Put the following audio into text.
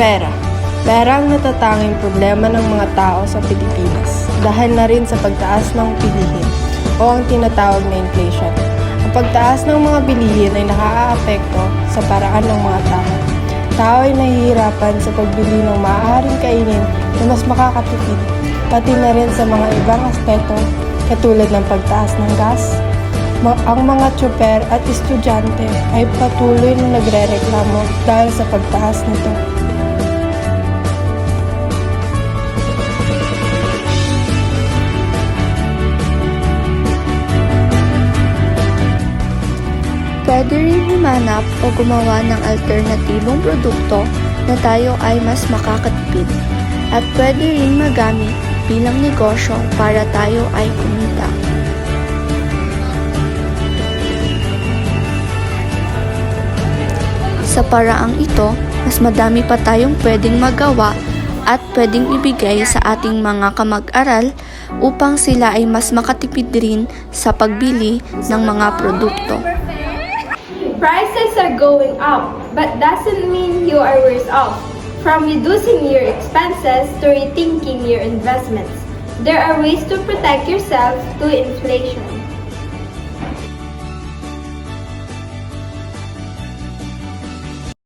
Pera. Pera ang natatanging problema ng mga tao sa Pilipinas dahil na rin sa pagtaas ng bilihin o ang tinatawag na inflation. Ang pagtaas ng mga bilihin ay nakaaapekto sa paraan ng mga tao. Tao ay nahihirapan sa pagbili ng maaaring kainin na mas makakatipid, pati na rin sa mga ibang aspeto katulad ng pagtaas ng gas. Ang mga tsoper at estudyante ay patuloy na nagrereklamo dahil sa pagtaas nito. Pwede rin humanap o gumawa ng alternatibong produkto na tayo ay mas makakatipid at pwede rin magamit bilang negosyo para tayo ay kumita. Sa paraang ito, mas madami pa tayong pwedeng magawa at pwedeng ibigay sa ating mga kamag-aral upang sila ay mas makatipid rin sa pagbili ng mga produkto. Prices are going up, but doesn't mean you are worse off. From reducing your expenses to rethinking your investments, there are ways to protect yourself to inflation.